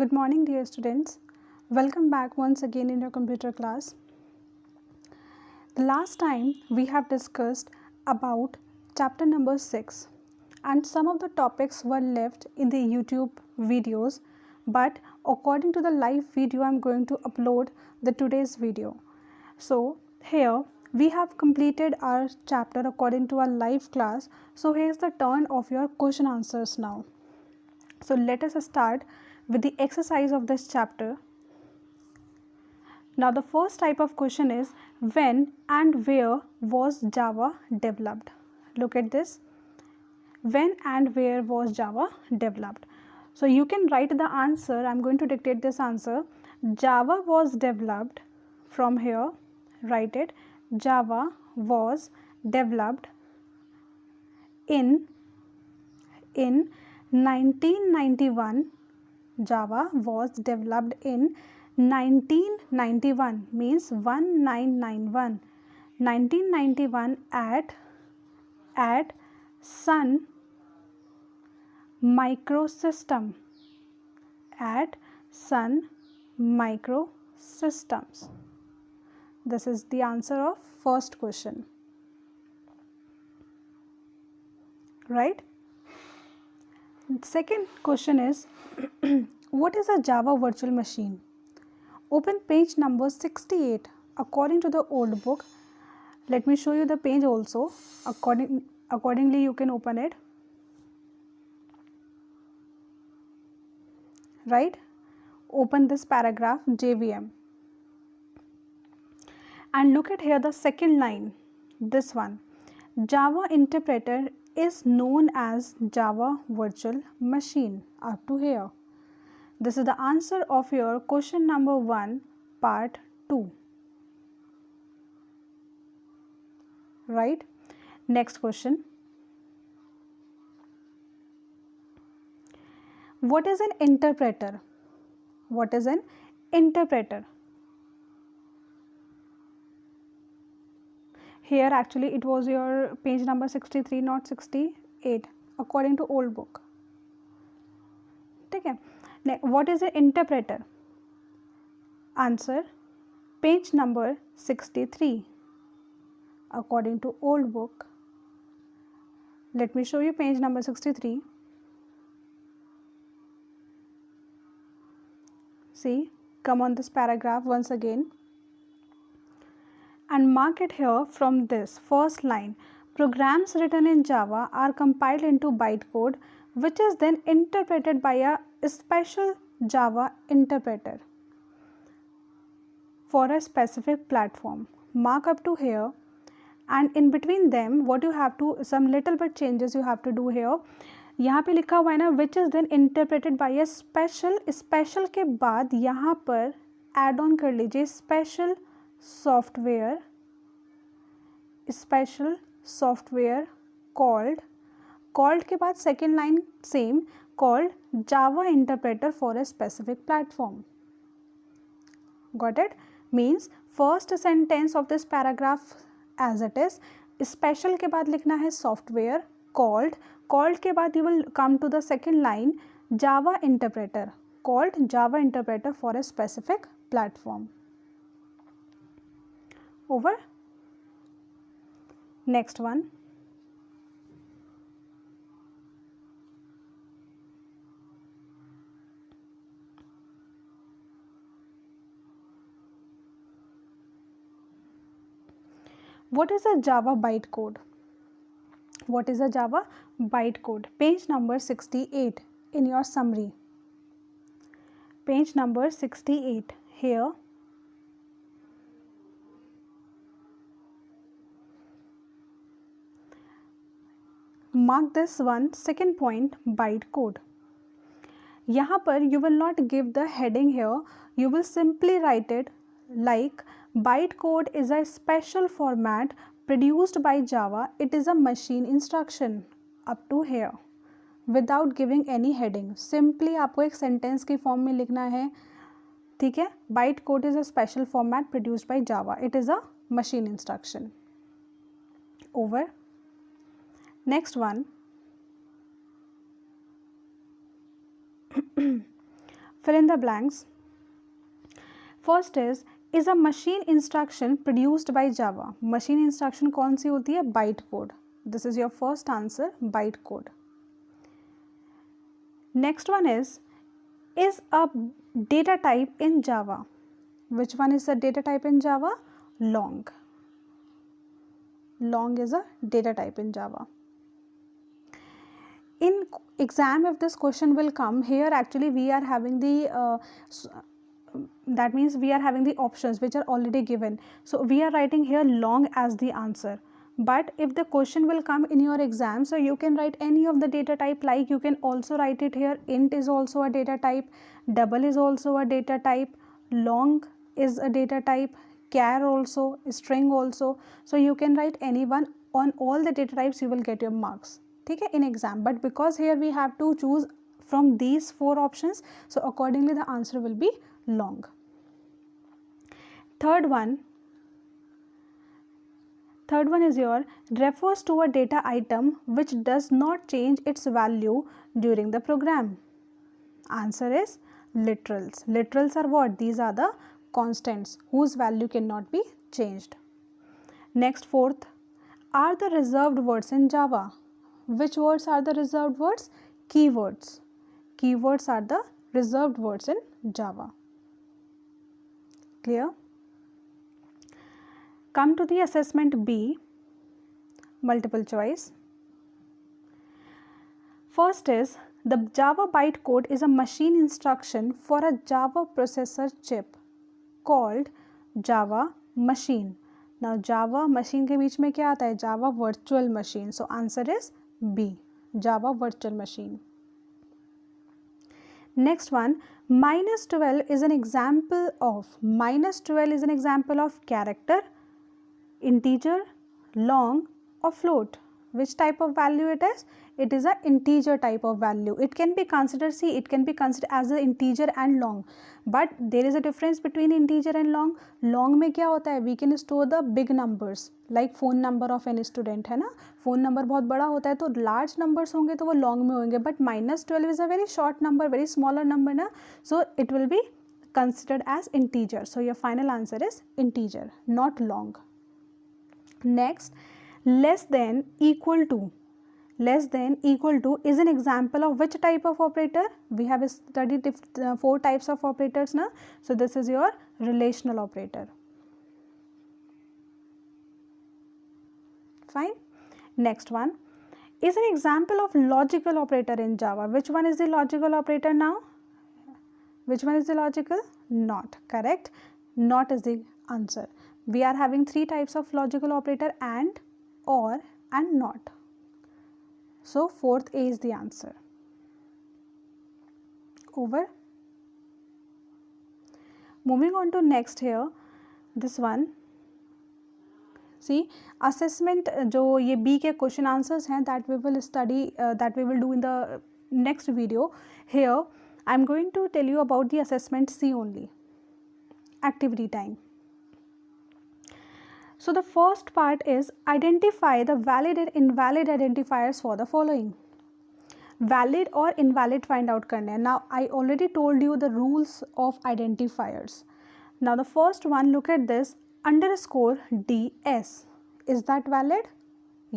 Good morning, dear students. Welcome back once again in your computer class. The last time we have discussed about chapter number 6 and some of the topics were left in the YouTube videos, but according to the live video I am going to upload the today's video. So here we have completed our chapter according to our live class. So here's the turn of your question answers now. So let us start with the exercise of this chapter. Now the first type of question is, when and where was Java developed? Look at this. When and where was Java developed? So you can write the answer. I am going to dictate this answer. Java was developed from here. Write it. Java was developed in 1991. Java was developed in 1991, means 1991. 1991 at Sun Microsystem. At Sun Microsystems. This is the answer of first question. Right? Second question is, what is a Java virtual machine? Open page number 68 according to the old book. Let me show you the page also. Accordingly you can open it. Right? Open this paragraph JVM. And look at here the second line. This one. Java interpreter is known as Java virtual machine. Up to here. This is the answer of your question number 1, part 2. Right? Next question. What is an interpreter? What is an interpreter? Here actually it was your page number 63, not 68, according to old book. Okay. What is an interpreter? Answer, page number 63, according to old book. Let me show you page number 63. See, come on this paragraph once again. And mark it here from this first line. Programs written in Java are compiled into bytecode, which is then interpreted by a special Java interpreter for a specific platform. Mark up to here, and in between them what you have to, some little bit changes you have to do here. यहाँ पे लिखा हुआ है ना, which is then interpreted by a special के बाद यहाँ पर add on कर लीजिए special software called के बाद second line same, called Java interpreter for a specific platform. Got it? Means first sentence of this paragraph as it is, special के बाद लिखना है software called के बाद you will come to the second line, Java interpreter, called Java interpreter for a specific platform. Over. Next one. What is a Java bytecode? What is a Java bytecode? Page number 68 in your summary. Page number 68 here. Mark this one, second point, bytecode. यहाँ पर you will not give the heading here. You will simply write it like bytecode is a special format produced by Java. It is a machine instruction. Up to here. Without giving any heading. Simply आपको एक sentence की form में लिखना है. ठीक है? Bytecode is a special format produced by Java. It is a machine instruction. Over. Next one. fill in the blanks. First is a machine instruction produced by Java. Machine instruction कौन सी होती है? Byte code. This is your first answer, byte code. Next one is a data type in Java. Which one is the data type in Java? Long. Long is a data type in Java. In exam, if this question will come here, actually we are having the that means we are having the options which are already given. So we are writing here long as the answer. But if the question will come in your exam, so you can write any of the data type. Like you can also write it here, int is also a data type, double is also a data type, long is a data type, char also, string also. So you can write any one. On all the data types you will get your marks, okay, in exam. But because here we have to choose from these 4 options, so accordingly the answer will be long. Third one is your refers to a data item which does not change its value during the program. Answer is literals. Literals are what? These are the constants whose value cannot be changed. Next, fourth are the reserved words in Java. Which words are the reserved words? Keywords. Keywords are the reserved words in Java. Clear? Come to the assessment B, multiple choice. First is the Java byte code is a machine instruction for a Java processor chip called Java machine. Now Java machine के बीच में क्या आता है? Java virtual machine. So answer is B, Java virtual machine. Next one, -12 is an example of, -12 is an example of character, integer, long or float. Which type of value it is? It is an integer type of value. It can be considered, see, it can be considered as an integer and long. But there is a difference between integer and long. Long में क्या होता है? We can store the big numbers like phone number of any student, है ना? phone number बहुत बड़ा होता है तो large numbers होंगे तो वो long में होंगे. But -12 is a very short number, very smaller number ना. So it will be considered as integer. So your final answer is integer, not long. Next, less than equal to. Less than equal to is an example of which type of operator? We have studied 4 types of operators now. So this is your relational operator. Fine. Next one is an example of logical operator in Java. Which one is the logical operator now? Which one is the logical? Not. Correct. Not is the answer. We are having 3 types of logical operator: and, or, and not. So 4th A is the answer. Over. Moving on to next here, this one. See, assessment जो ये B के question answers हैं, that we will study, that we will do in the next video. Here I am going to tell you about the assessment C only. Activity time. So the first part is identify the valid and invalid identifiers for the following. Valid or invalid find out करने हैं. Now I already told you the rules of identifiers. Now the first one, look at this, underscore DS. Is that valid?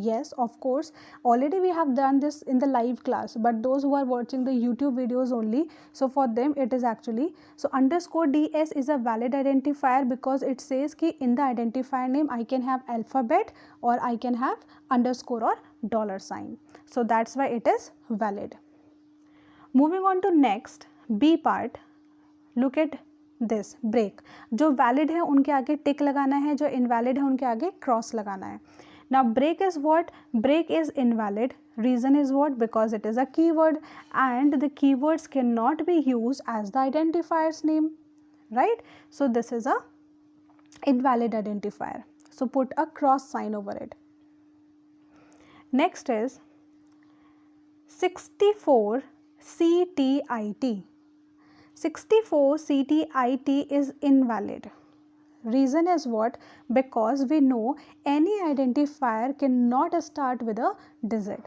Yes, of course. Already we have done this in the live class, but those who are watching the YouTube videos only, so for them it is actually, so underscore DS is a valid identifier because it says कि in the identifier name I can have alphabet or I can have underscore or $sign. So that's why it is valid. Moving on to next B part, look at this, break. जो valid है उनके आगे tick लगाना है, जो invalid है उनके आगे cross लगाना है. Now break is what? Break is invalid. Reason is what? Because it is a keyword and the keywords cannot be used as the identifier's name, right? So this is a invalid identifier. So put a cross sign over it. Next is 64 CTIT. 64 CTIT is invalid. Reason is what? Because we know any identifier cannot start with a digit.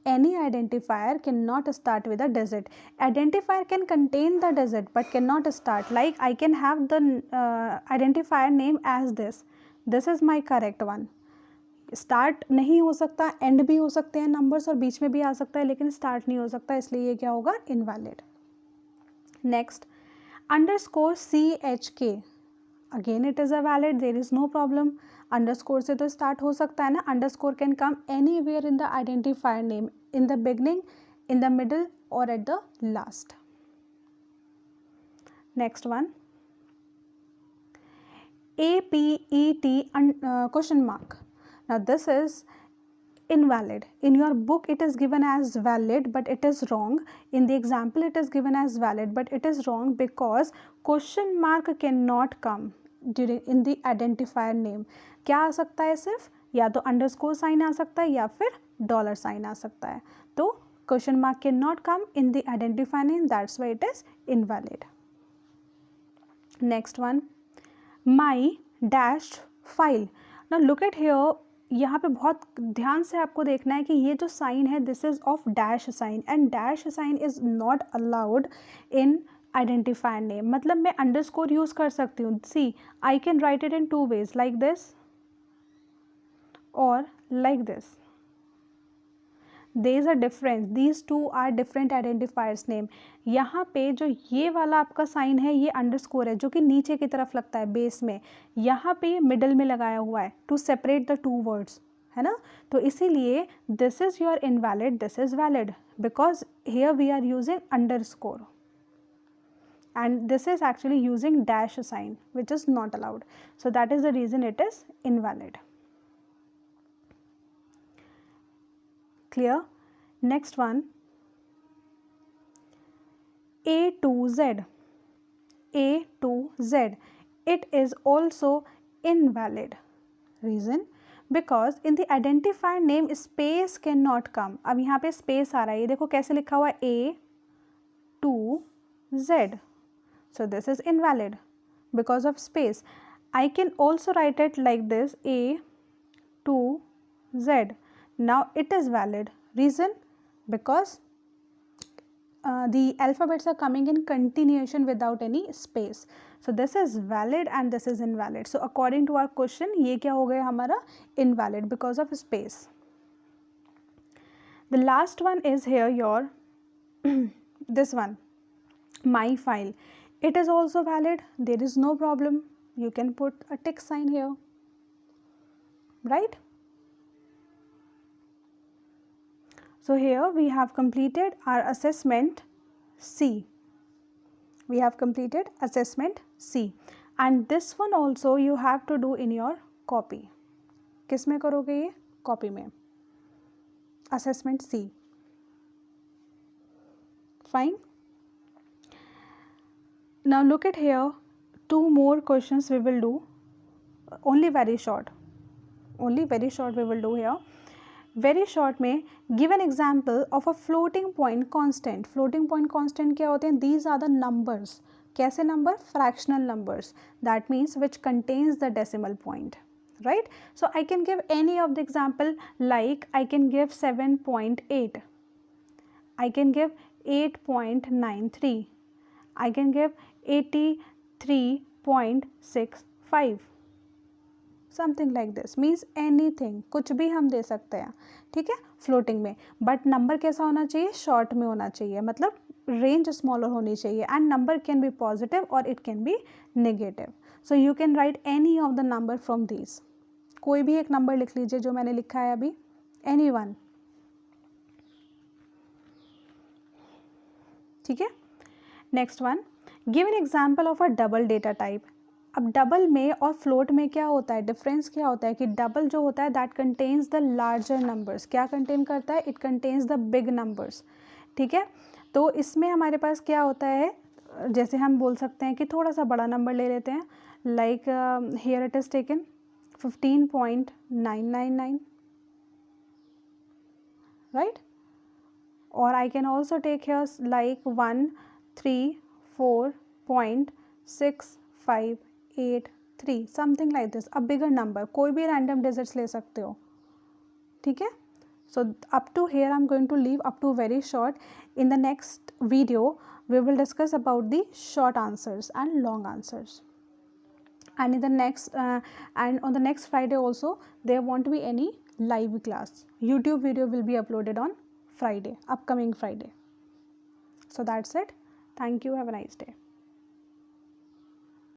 any identifier cannot start with a digit. Identifier can contain the digit but cannot start. Like I can have the identifier name as this. This is my correct one. Start नहीं हो सकता, and भी हो सकते हैं numbers और बीच में भी आ सकता है, लेकिन स्टार्ट नहीं हो सकता, इसलिए ये क्या होगा, invalid. Next, underscore CH-K, again it is a valid, there is no problem. Underscore से तो स्टार्ट हो सकता है ना. Underscore can come anywhere in the identifier name, in the beginning, in the middle और at the last. Next one, APET question mark. Now this is invalid. In your book it is given as valid but it is wrong. In the example it is given as valid but it is wrong because question mark cannot come during in the identifier name. क्या आ सकता है, सिर्फ या तो underscore sign आ सकता है या फिर डॉलर साइन आ सकता है. तो question mark can not come in the identifier name, that's why it is invalid. Next one, my dash file. Now look at here, यहाँ पे बहुत ध्यान से आपको देखना है कि ये जो साइन है this is of dash sign and dash sign is not allowed in identifier name. मतलब मैं अंडरस्कोर यूज कर सकती हूँ. See, I can write it in two ways, like this और like this. there is a difference, these two are different identifiers name. यहाँ पे जो ये वाला आपका साइन है ये अंडरस्कोर है जो कि नीचे की तरफ लगता है बेस में, यहाँ पे ये मिडल में लगाया हुआ है to separate the two words, है ना. तो इसीलिए this is your invalid, this is valid because here we are using underscore and this is actually using dash sign which is not allowed, so that is the reason it is invalid. Clear? Next one, A to Z. A to Z, it is also invalid. Reason? Because in the identifier name space cannot come. अब यहाँ पे space आ रहा है, ये देखो कैसे लिखा हुआ है, A to Z. So this is invalid because of space. I can also write it like this, A to Z. Now it is valid. Reason? Because the alphabets are coming in continuation without any space. So this is valid and this is invalid. So according to our question, ये क्या हो गया हमारा, invalid because of space. The last one is here your this one, my file. It is also valid. There is no problem. You can put a tick sign here, right? So here we have completed our assessment C. We have completed assessment C, and this one also you have to do in your copy. किस में करोगे ये, copy में, assessment C. Fine. Now look at here, two more questions we will do, only very short we will do here. Very short में give an example of a floating point constant. Floating point constant क्या होते हैं, these are the numbers. कैसे number, fractional numbers, that means which contains the decimal point, right? So I can give any of the example, like I can give 7.8, I can give 8.93, I can give 83.65, something like this, means anything, कुछ भी हम दे सकते हैं, ठीक है, floating में. But number कैसा होना चाहिए, शॉर्ट में होना चाहिए, मतलब रेंज स्मॉलर होनी चाहिए. And number can be positive और it can be negative. So you can write any of the number from these. कोई भी एक नंबर लिख लीजिए जो मैंने लिखा है अभी, एनी वन, ठीक है. Next one, give an example of a double data type. अब डबल में और फ्लोट में क्या होता है, डिफरेंस क्या होता है कि डबल जो होता है that contains the larger numbers. क्या कंटेन करता है, it contains the big numbers, ठीक है. तो इसमें हमारे पास क्या होता है, जैसे हम बोल सकते हैं कि थोड़ा सा बड़ा नंबर ले लेते हैं, like here it is taken 15.999, right. और I can also take here like 134.6583, something like this, a bigger number. कोई भी रैंडम डिजिट्स ले सकते हो, ठीक है. So up to here I'm going to leave up to very short. In the next video we will discuss about the short answers and long answers. And in the next and on the next Friday also there won't be any live class. YouTube video will be uploaded on Friday, upcoming Friday. So that's it. Thank you. Have a nice day.